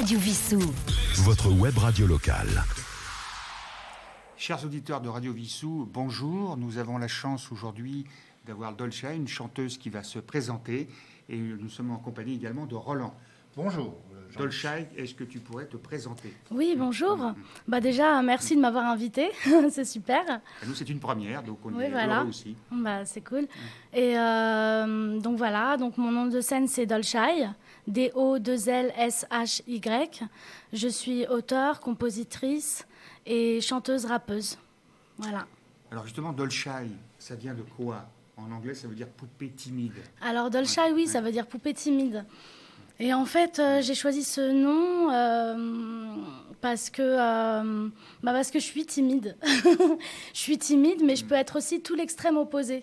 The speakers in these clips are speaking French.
Radio Vissou. Votre web radio locale. Chers auditeurs de Radio Vissou, bonjour. Nous avons la chance aujourd'hui d'avoir Dolce, une chanteuse qui va se présenter. Et nous sommes en compagnie également de Roland. Bonjour. Dolce, est-ce que tu pourrais te présenter ? Oui, bonjour. Déjà, merci de m'avoir invité. C'est super. Et nous, c'est une première, donc on est voilà. heureux aussi. C'est cool. Et donc voilà, donc mon nom de scène, c'est Dolce, D-O-2-L-S-H-Y. Je suis auteure, compositrice et chanteuse-rappeuse. Voilà. Alors justement, Dolce, ça vient de quoi ? En anglais, ça veut dire poupée timide. Alors Dolce, oui, ça veut dire poupée timide. Et en fait, j'ai choisi ce nom parce que je suis timide. Je suis timide, mais je peux être aussi tout l'extrême opposé.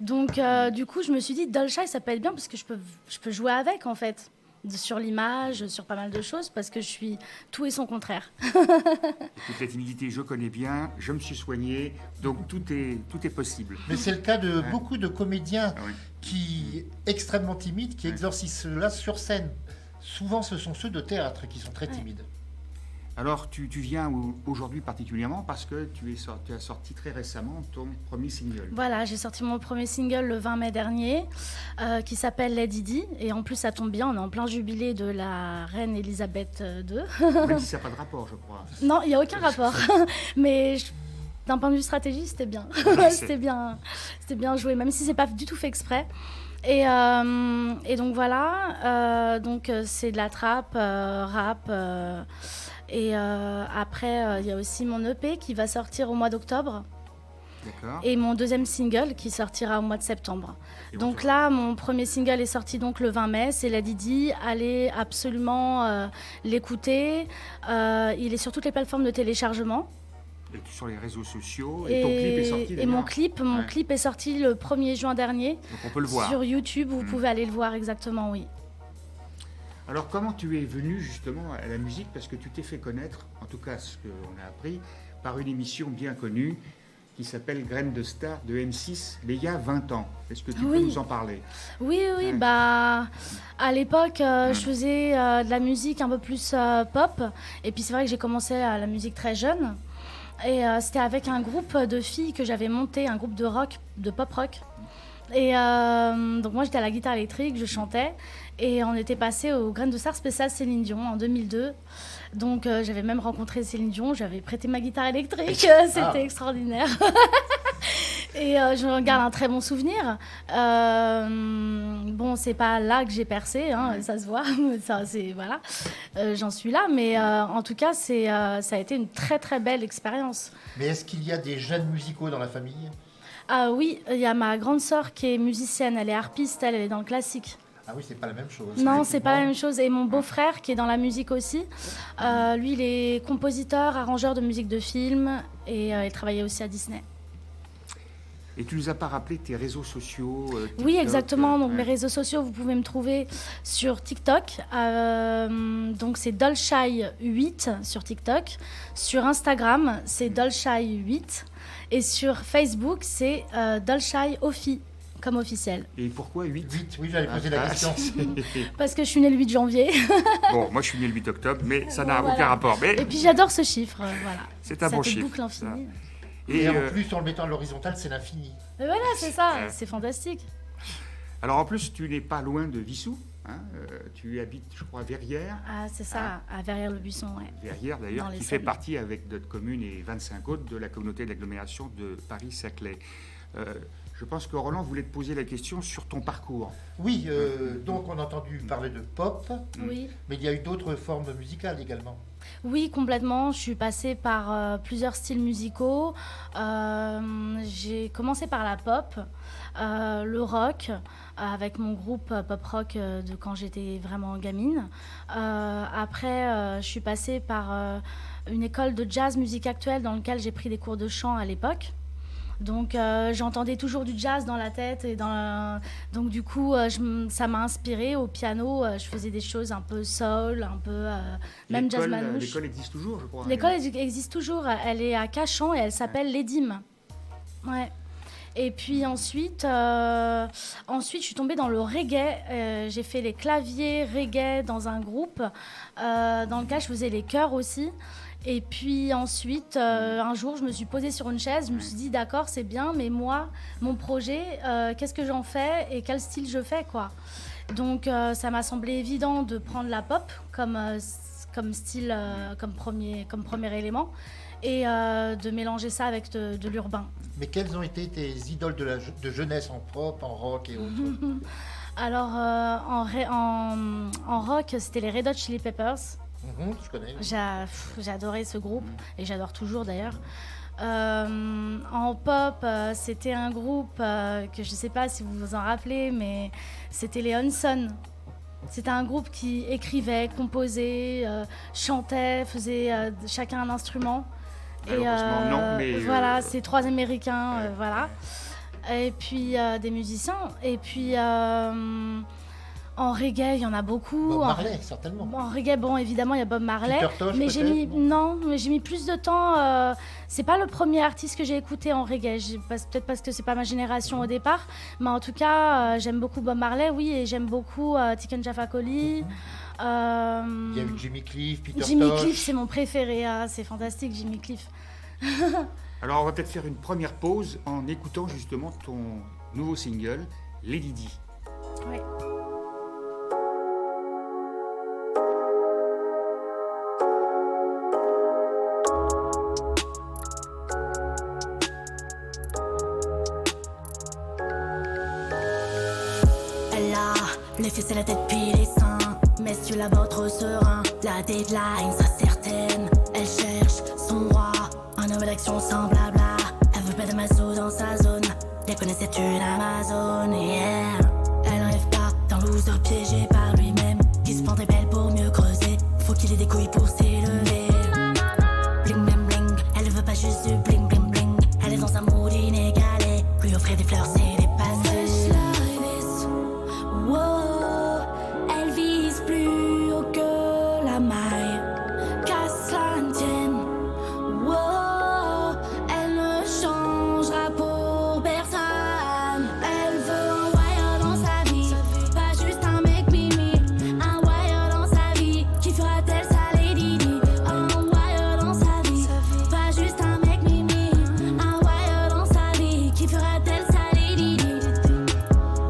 Donc, du coup, je me suis dit, Dolce, ça peut être bien parce que je peux jouer avec, en fait, sur l'image, sur pas mal de choses, parce que je suis tout et son contraire. Écoute, la timidité, je connais bien, je me suis soigné, donc tout est possible. Mais c'est le cas de beaucoup de comédiens qui, extrêmement timides, qui exorcisent cela sur scène. Souvent, ce sont ceux de théâtre qui sont très timides. Alors, tu viens aujourd'hui particulièrement parce que tu as sorti très récemment ton premier single. Voilà, j'ai sorti mon premier single le 20 mai dernier, qui s'appelle Lady Di. Et en plus, ça tombe bien, on est en plein jubilé de la reine Elisabeth II. Même si ça n'a pas de rapport, je crois. Non, il n'y a aucun rapport. Mais d'un point de vue stratégie, c'était bien. C'était bien joué, même si ce n'est pas du tout fait exprès. Et donc voilà, c'est de la trap, rap. Et après, il y a aussi mon EP qui va sortir au mois d'octobre. D'accord. Et mon deuxième single qui sortira au mois de septembre. Donc là, mon premier single est sorti donc le 20 mai, c'est Lady Di. Allez absolument l'écouter. Il est sur toutes les plateformes de téléchargement. Et sur les réseaux sociaux. Et ton clip est sorti d'ailleurs. Et mon clip est sorti le 1er juin dernier. Donc on peut le voir. Sur YouTube, vous pouvez aller le voir exactement, oui. Alors, comment tu es venu justement à la musique ? Parce que tu t'es fait connaître, en tout cas ce qu'on a appris, par une émission bien connue qui s'appelle Graines de Star de M6, mais il y a 20 ans. Est-ce que tu peux nous en parler ? Oui, à l'époque, je faisais de la musique un peu plus pop. Et puis c'est vrai que j'ai commencé à la musique très jeune. Et c'était avec un groupe de filles que j'avais monté, un groupe de rock, de pop rock. Et donc moi j'étais à la guitare électrique, je chantais et on était passé au Graines de Star spécial Céline Dion en 2002. Donc j'avais même rencontré Céline Dion, j'avais prêté ma guitare électrique, c'était extraordinaire. Et je garde un très bon souvenir. C'est pas là que j'ai percé, ça se voit, voilà, j'en suis là, mais en tout cas ça a été une très très belle expérience. Mais est-ce qu'il y a des jeunes musicaux dans la famille ? Ah oui, il y a ma grande sœur qui est musicienne, elle est harpiste, elle est dans le classique. Ah oui, c'est pas la même chose. Non, c'est pas la même chose. Et mon beau-frère qui est dans la musique aussi, lui il est compositeur, arrangeur de musique de film et il travaillait aussi à Disney. Et tu nous as pas rappelé tes réseaux sociaux TikTok, Oui, exactement. Donc mes réseaux sociaux, vous pouvez me trouver sur TikTok. Donc c'est Dolchai8 sur TikTok. Sur Instagram, c'est Dolchai8. Et sur Facebook, c'est Dolchai Offi, comme officiel. Et pourquoi 8 ? 8, oui, j'allais poser la question. Parce que je suis née le 8 janvier. Bon, moi je suis né le 8 octobre, mais ça n'a aucun rapport. Mais et puis j'adore ce chiffre, voilà. C'est un bon chiffre. Cette boucle infinie. Et en plus, en le mettant à l'horizontale, c'est l'infini. Et voilà, c'est ça, c'est fantastique. Alors en plus, tu n'es pas loin de Vissou. Tu habites, je crois, à Verrières. Ah, c'est ça, à Verrières-le-Buisson, ouais. Verrières, d'ailleurs, qui fait partie, avec d'autres communes et 25 autres, de la communauté d'agglomération de Paris-Saclay. Je pense que Roland voulait te poser la question sur ton parcours. Oui, donc on a entendu parler de pop, oui. Mais il y a eu d'autres formes musicales également. Oui, complètement. Je suis passée par plusieurs styles musicaux. J'ai commencé par la pop, le rock, avec mon groupe pop rock de quand j'étais vraiment gamine. Après, je suis passée par une école de jazz musique actuelle dans laquelle j'ai pris des cours de chant à l'époque. Donc j'entendais toujours du jazz dans la tête et donc du coup ça m'a inspirée au piano. Je faisais des choses un peu soul, un peu même jazz manouche. L'école existe toujours, je crois. L'école existe toujours. Elle est à Cachan et elle s'appelle l'Edim. Ouais. Et puis ensuite, je suis tombée dans le reggae. J'ai fait les claviers reggae dans un groupe dans lequel je faisais les chœurs aussi. Et puis ensuite, un jour, je me suis posée sur une chaise. Je me suis dit, d'accord, c'est bien, mais moi, mon projet, qu'est-ce que j'en fais et quel style je fais, quoi. Donc, ça m'a semblé évident de prendre la pop comme style, comme premier élément, et de mélanger ça avec de l'urbain. Mais quelles ont été tes idoles de jeunesse en pop, en rock et autres? Alors, en rock, c'était les Red Hot Chili Peppers. Je connais. J'ai adoré ce groupe, et j'adore toujours d'ailleurs. En pop, c'était un groupe que je ne sais pas si vous vous en rappelez, mais c'était les Hanson. C'était un groupe qui écrivait, composait, chantait, faisait chacun un instrument. Malheureusement, non, mais voilà, c'est 3 Américains, voilà. Et puis des musiciens. Et puis en reggae, il y en a beaucoup. Bob Marley, certainement. En reggae, bon, évidemment, il y a Bob Marley. Peter Tosh, mais peut-être, j'ai mis plus de temps. C'est pas le premier artiste que j'ai écouté en reggae. Peut-être parce que c'est pas ma génération au départ. Mais en tout cas, j'aime beaucoup Bob Marley, oui, et j'aime beaucoup Tiken Jah Fakoly. Il y a eu Jimmy Cliff, Peter Tosh. Jimmy Cliff, c'est mon préféré. C'est fantastique, Jimmy Cliff. Alors, on va peut-être faire une première pause en écoutant justement ton nouveau single, Lady Di. Ouais. Les fesses et la tête puis les seins. Messieurs là-bas trop serein. La deadline sera certaine. Elle cherche son roi. Un nouvelle action sans blabla. Elle veut pas de masso dans sa zone. Les connaissait une Amazon, yeah. Elle rêve pas d'un loser piégé par lui-même. Qui se prendrait belle pour mieux creuser. Faut qu'il ait des couilles pour s'élever. Bling bling bling. Elle veut pas juste du bling bling bling. Elle est dans un mood inégalé. Lui offrir des fleurs c'est dépassé. Wow, elle vise plus haut que la maille, qu'à cela ne tienne. Wow, elle ne changera pour personne. Elle veut un wire dans sa vie, pas juste un mec mimi. Un wire dans sa vie, qui fera-t-elle sa lady di? Un wire dans sa vie, pas juste un mec mimi. Un wire dans sa vie, qui fera-t-elle sa lady di?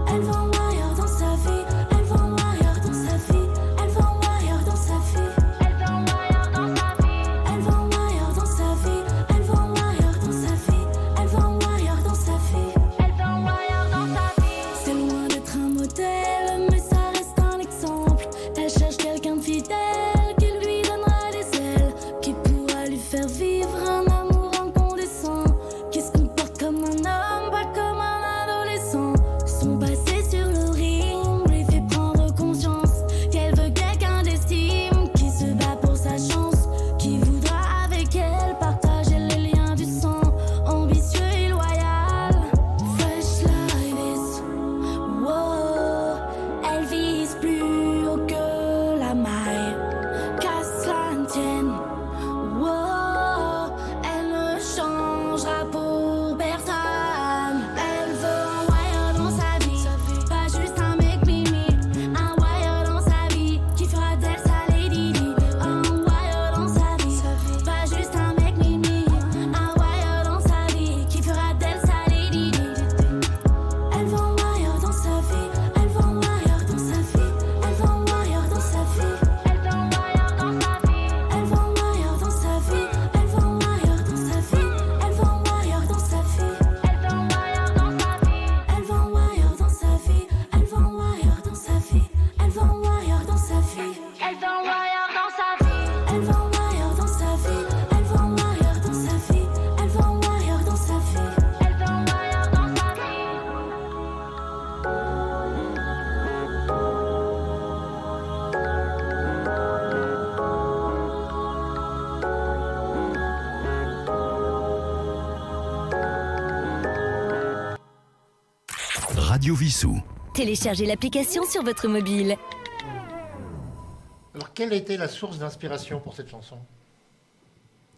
Elle veut un wire dans sa vie, elle veut un wire dans sa vie, elle veut un wire dans sa vie, elle veut un wire dans sa vie, elle veut un wire dans sa vie, elle veut un wire dans sa vie, elle veut un wire dans sa vie, elle veut un wire dans sa vie. C'est loin d'être un modèle, mais ça reste un exemple. Elle cherche quelqu'un de fidèle qui lui donnera des ailes, qui pourra lui faire vivre un amour incandescent, qui se comporte comme un homme, pas comme un adolescent. Son passé sur le ring lui fait prendre conscience qu'elle veut quelqu'un d'estime, qui se bat pour sa chance, qui voudra avec elle partager les liens du sang, ambitieux et loyal. Fresh like this, wow, elle vise plus haut que la maille, qu'à cela ne tienne. Wow, elle ne changera pour personne. Elle veut un wire dans sa vie, pas juste un mec mimi. Un wire dans sa vie, qui fera d'elle sa lady di. Un wire dans sa vie, pas juste un mec mimi. Un wire dans sa vie, qui fera d'elle sa lady di. Elle veut un wire dans sa vie, elle veut un wire dans sa vie, elle veut un wire dans sa vie, elle veut un wire dans sa vie, elle veut un wire dans sa vie, elle veut un wire dans sa vie, elle veut un wire dans sa vie, elle veut un wire dans sa vie, elle veut un wire dans sa vie, elle veut un wire dans sa vie, elle veut un wire dans sa vie, elle veut un wire dans sa vie, elle veut un wire dans sa vie, elle veut un wire dans sa vie, elle veut un wire dans sa vie, elle veut un wire dans sa vie. Radio Vissou. Téléchargez l'application sur votre mobile. Alors, quelle a été la source d'inspiration pour cette chanson?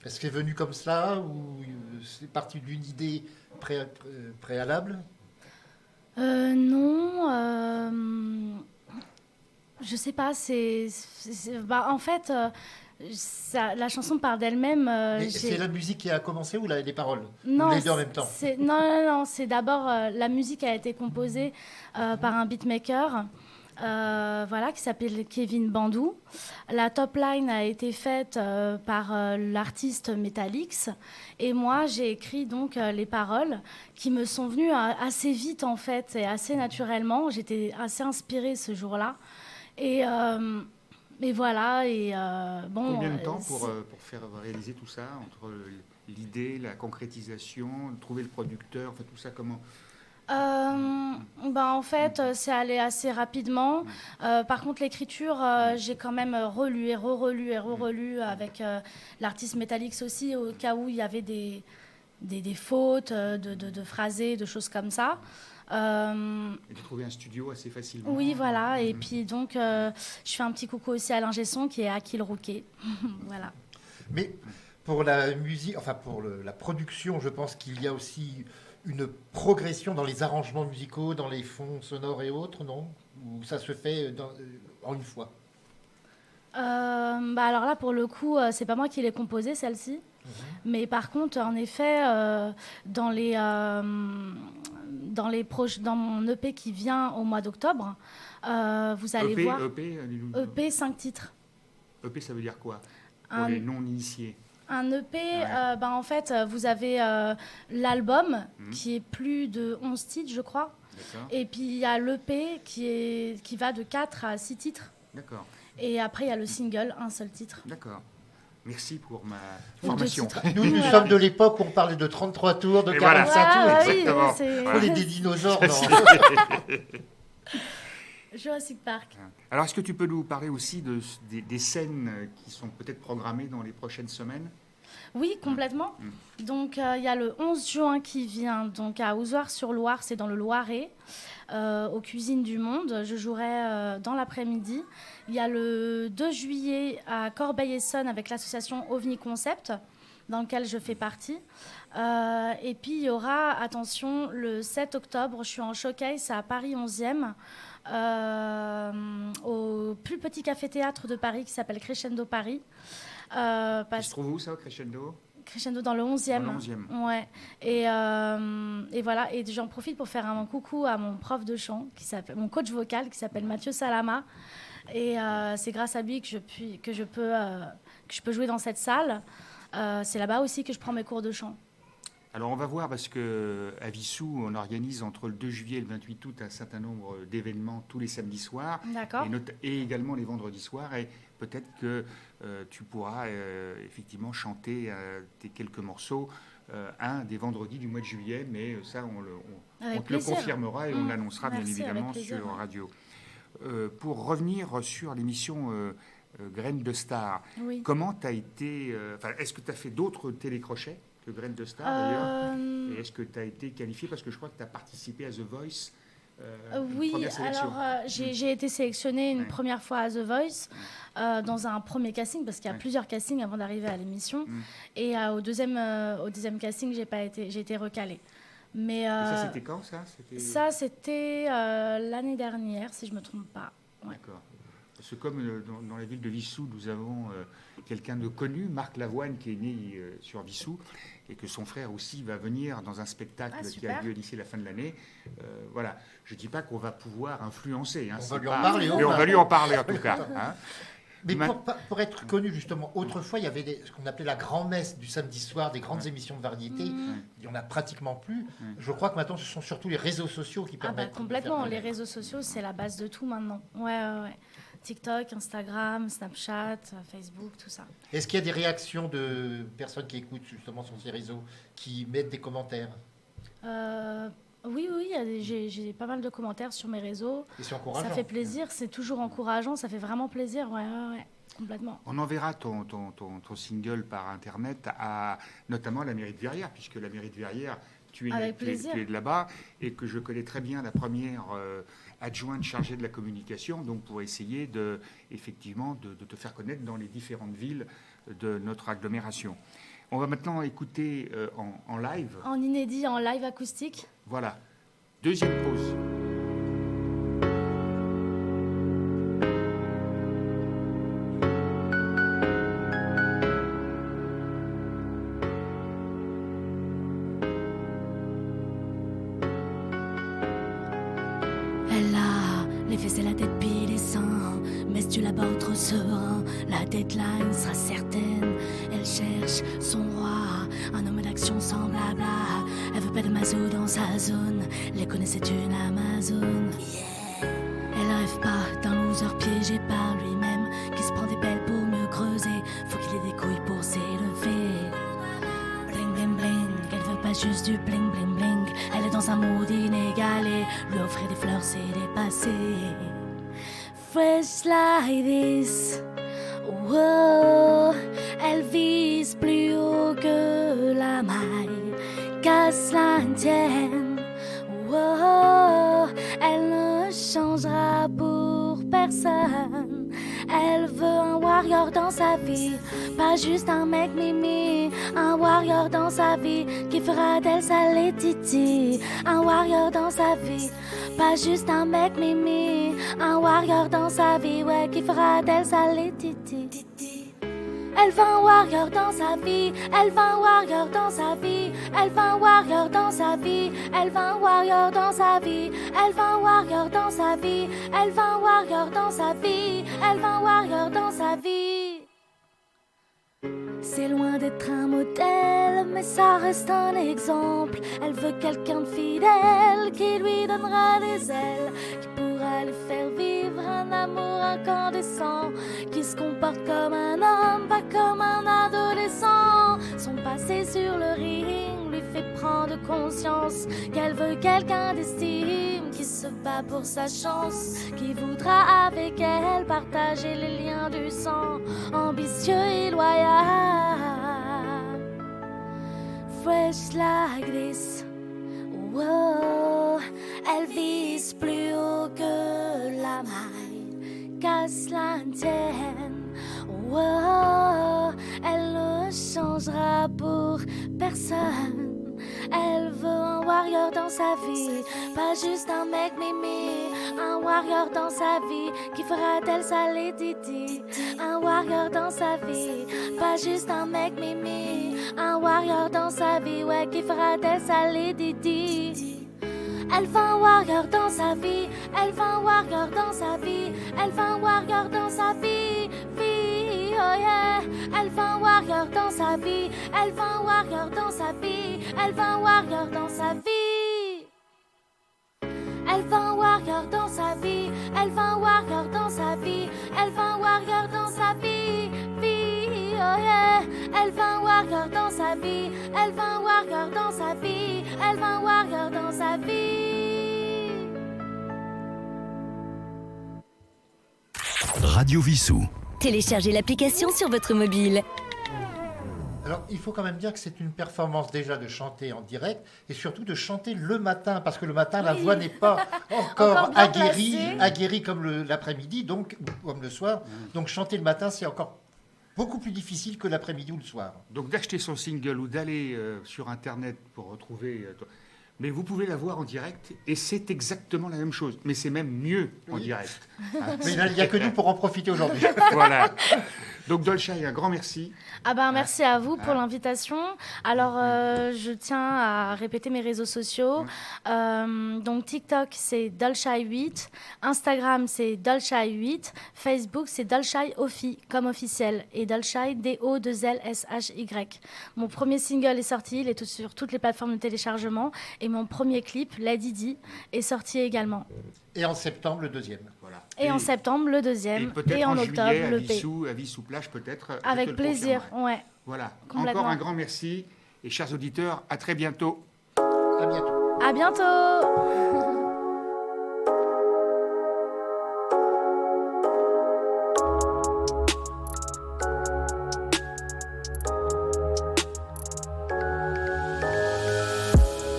Est-ce qu'elle est venue comme ça ou c'est parti d'une idée préalable? Non, je sais pas. En fait, la chanson parle d'elle-même. Mais c'est la musique qui a commencé ou les paroles? Non, ou les deux en même temps? Non. C'est d'abord la musique a été composée par un beatmaker. Qui s'appelle Kevin Bandou. La top line a été faite par l'artiste Metallix et moi j'ai écrit donc les paroles qui me sont venues assez vite en fait et assez naturellement. J'étais assez inspirée ce jour-là et voilà Combien de temps pour faire réaliser tout ça entre l'idée, la concrétisation, trouver le producteur, enfin tout ça comment? En fait, c'est allé assez rapidement. Par contre, l'écriture, j'ai quand même relu et re-relu avec l'artiste Metallix aussi, au cas où il y avait des fautes de phrasés, de choses comme ça. Et tu as trouvé un studio assez facilement. Oui, voilà. Et puis donc, je fais un petit coucou aussi à l'ingé son qui est Akil Rouquet. Voilà. Mais pour la musique, pour la production, je pense qu'il y a aussi une progression dans les arrangements musicaux, dans les fonds sonores et autres, non? Ou ça se fait en une fois? Alors là, pour le coup, c'est pas moi qui l'ai composée, celle-ci. Mais par contre, en effet, dans mon EP qui vient au mois d'octobre, vous allez voir... EP, 5 titres. EP, ça veut dire quoi pour les non-initiés? Un EP, en fait, vous avez l'album qui est plus de 11 titres, je crois. D'accord. Et puis, il y a l'EP qui va de 4 à 6 titres. D'accord. Et après, il y a le single, un seul titre. D'accord. Merci pour ma formation. Nous sommes de l'époque où on parlait de 33 tours, de 45 tours. Exactement. On est des dinosaures. Non. Jurassic Park. Alors, est-ce que tu peux nous parler aussi des scènes qui sont peut-être programmées dans les prochaines semaines? Oui, complètement. Donc, il y a le 11 juin qui vient donc à Ozoir-sur-Loire, c'est dans le Loiret, aux Cuisines du Monde. Je jouerai dans l'après-midi. Il y a le 2 juillet à Corbeil-Essonnes avec l'association OVNI Concept, dans lequel je fais partie. Et puis, il y aura, attention, le 7 octobre, je suis en showcase à Paris 11e, au plus petit café-théâtre de Paris qui s'appelle Crescendo Paris. Ça se trouve où ça, Crescendo? Crescendo dans le 11e. Dans le 11e. Ouais. Et voilà. Et j'en profite pour faire un coucou à mon prof de chant, mon coach vocal, qui s'appelle Mathieu Salama. Et c'est grâce à lui que je peux jouer dans cette salle. C'est là-bas aussi que je prends mes cours de chant. Alors on va voir parce qu'à Vissou, on organise entre le 2 juillet et le 28 août un certain nombre d'événements tous les samedis soirs. D'accord. Et également les vendredis soirs. Et peut-être que tu pourras effectivement chanter tes quelques morceaux un des vendredis du mois de juillet. Mais ça, on te le confirmera et on l'annoncera bien évidemment sur radio. Pour revenir sur l'émission Graines de Star, oui. Comment tu as été... est-ce que tu as fait d'autres télécrochets que Graines de Star d'ailleurs? Et est-ce que tu as été qualifié? Parce que je crois que tu as participé à The Voice. Oui, alors j'ai été sélectionnée une première fois à The Voice dans un premier casting, parce qu'il y a plusieurs castings avant d'arriver à l'émission. Et au deuxième casting, j'ai été recalée. Mais, et ça, c'était quand ça? C'était l'année dernière, si je ne me trompe pas. Ouais. D'accord. Parce que comme dans la ville de Vissou, nous avons quelqu'un de connu, Marc Lavoine, qui est né sur Vissou, et que son frère aussi va venir dans un spectacle qui a lieu d'ici la fin de l'année. Voilà. Je ne dis pas qu'on va pouvoir influencer. Hein, on va lui en parler. Mais on va lui en parler en tout cas. Hein. Mais pour être connu, justement, autrefois, il y avait ce qu'on appelait la grand-messe du samedi soir, des grandes émissions de variété. Il n'y en a pratiquement plus. Je crois que maintenant, ce sont surtout les réseaux sociaux qui permettent... complètement. Les réseaux sociaux, c'est la base de tout maintenant. Ouais. TikTok, Instagram, Snapchat, Facebook, tout ça. Est-ce qu'il y a des réactions de personnes qui écoutent justement sur ces réseaux, qui mettent des commentaires? Oui, j'ai pas mal de commentaires sur mes réseaux. Et c'est encourageant. Ça fait plaisir, c'est toujours encourageant, ça fait vraiment plaisir, ouais, complètement. On enverra ton single par Internet notamment à la mairie de Verrières, puisque la mairie de Verrières, tu es de là-bas, et que je connais très bien la première adjointe chargée de la communication, donc pour essayer effectivement de te faire connaître dans les différentes villes de notre agglomération. On va maintenant écouter en live. En inédit, en live acoustique. Voilà. Deuxième pause. Elle a les fesses et la tête puis les seins. Mais si tu l'abordes trop serein, la deadline sera certaine. Elle cherche son roi, un homme d'action sans blabla. Elle veut pas de maso dans sa zone. Les connaissait une Amazone. Elle rêve pas d'un loser piégé par lui-même, qui se prend des pelles pour mieux creuser. Faut qu'il ait des couilles pour s'élever. Bling bling bling, elle veut pas juste du bling bling bling. Elle est dans un mood inégalé, lui offrir des fleurs c'est dépassé. Fresh like this, wow. Elle vise plus haut que la maille, casse la tienne, wow. Elle ne changera pour personne. Elle veut un warrior dans sa vie, pas juste un mec mimi. Un warrior dans sa vie, qui fera d'elle sa Letiti. Un warrior dans sa vie, pas juste un mec mimi. Un warrior dans sa vie, ouais, qui fera d'elle sa Letiti. Elle veut un warrior dans sa vie, elle veut un warrior dans sa vie, elle veut un warrior dans sa vie, elle veut un warrior dans sa vie, elle veut un warrior dans sa vie, elle veut un warrior dans sa vie, elle veut un warrior dans sa vie. C'est loin d'être un modèle, mais ça reste un exemple. Elle veut quelqu'un de fidèle, qui lui donnera des ailes, qui pourra lui faire vivre un amour incandescent, qui se comporte comme un homme, pas comme un adolescent. Son passé sur le ring lui fait prendre conscience qu'elle veut quelqu'un d'estime, qui se bat pour sa chance, qui voudra avec elle partager les liens du sang, ambitieux et loyal. Fresh like this, wow. Elle vise plus haut que la maille, casse la tienne, wow. Elle ne changera pour personne. Elle veut un warrior dans sa vie, pas juste un mec mimi. Un warrior dans sa vie, qui fera d'elle sa Letiti. Un warrior dans sa vie, pas juste un mec mimi. Un warrior dans sa vie, ouais, qui fera d'elle sa Letiti. Elle veut un warrior dans sa vie, elle veut un warrior dans sa vie, elle veut un warrior dans sa vie, vie, oh yeah. Elle veut un warrior dans sa vie, elle veut un warrior dans sa vie, elle veut un warrior dans sa vie. Elle veut un warrior dans sa vie, elle veut un warrior dans sa vie, elle veut un warrior dans sa vie, vie, oh yeah. Elle veut un warrior dans sa vie, elle veut un warrior dans sa vie, elle veut un warrior dans sa vie. Radio Vissou. Téléchargez l'application sur votre mobile. Alors, il faut quand même dire que c'est une performance déjà de chanter en direct et surtout de chanter le matin, parce que le matin, la voix n'est pas encore aguerrie comme l'après-midi, donc comme le soir. Donc, chanter le matin, c'est encore beaucoup plus difficile que l'après-midi ou le soir. Donc, d'acheter son single ou d'aller sur Internet pour retrouver... mais vous pouvez la voir en direct et c'est exactement la même chose. Mais c'est même mieux en direct. Hein, mais il n'y a que nous pour en profiter aujourd'hui. Voilà. Donc Dolchai, un grand merci. Ah ben, merci à vous pour l'invitation. Alors, je tiens à répéter mes réseaux sociaux. Donc, TikTok, c'est Dolchai8. Instagram, c'est Dolchai8. Facebook, c'est Dolchai Offi, comme officiel. Et Dolchai, D-O-2-L-S-H-Y. Mon premier single est sorti. Il est sur toutes les plateformes de téléchargement. Et mon premier clip, Lady Di, est sorti également. Et en septembre, le deuxième. Voilà. Et en septembre, le deuxième. Et en juillet, octobre, le P. À Vissou-Plage, peut-être. Avec plaisir, ouais. Voilà. Complètement. Encore un grand merci. Et chers auditeurs, à très bientôt. À bientôt. À bientôt.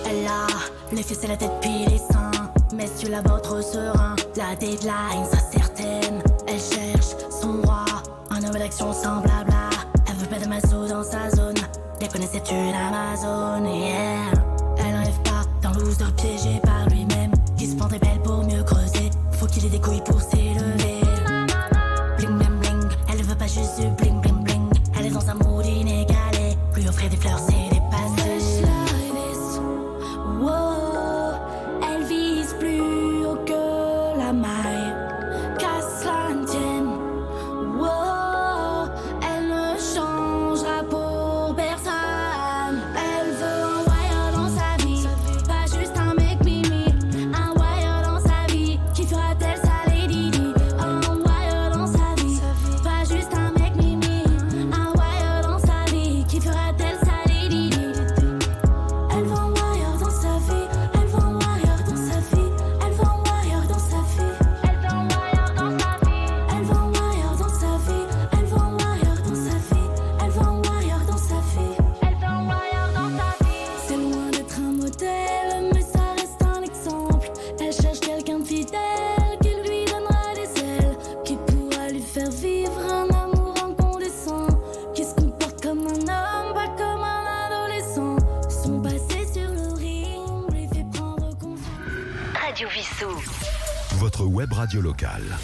Elle a les fesses et la tête puis les seins. Mais si tu l'abordes trop serein, la deadline sera certaine. Elle cherche son roi, un homme d'action sans blabla. Elle veut pas de masso dans sa zone. Les connaît, c'est une Amazone, yeah. Elle rêve pas d'un loser piégé par lui-même, qui se prendrait belle pour mieux creuser. Faut qu'il ait des couilles pour s'élever. Bling bling bling, elle veut pas juste du bling bling bling. Elle est dans un mood inégalé. Lui offrir des fleurs, c'est des passes. Wow, elle vise plus haut que la maille. Qu'à cela ne tienne. Wow, elle ne changera pour personne. Elle veut un wire dans sa vie, pas juste un mec mimi. Un wire dans sa vie, qui fera-t-elle sa lady di. Un wire dans sa vie, pas juste un mec mimi. Un wire dans sa vie, qui fera-t-elle sa lady di. Elle veut un wire dans sa vie, elle veut un wire dans sa vie. Elle veut un wire dans sa vie, elle veut un wire dans sa vie. Elle veut un wire dans sa vie, elle veut un wire dans sa vie. Elle veut un wire dans sa vie, elle veut un wire dans sa vie. C'est loin d'être un modèle, mais ça reste un exemple. Elle cherche quelqu'un de fidèle, qui lui donnera des ailes, qui pourra lui faire vivre un amour incandescent, qui se comporte comme un homme, pas comme un adolescent. Son passé sur le ring lui fait prendre confiance. Radio Vissou. Votre web radio locale.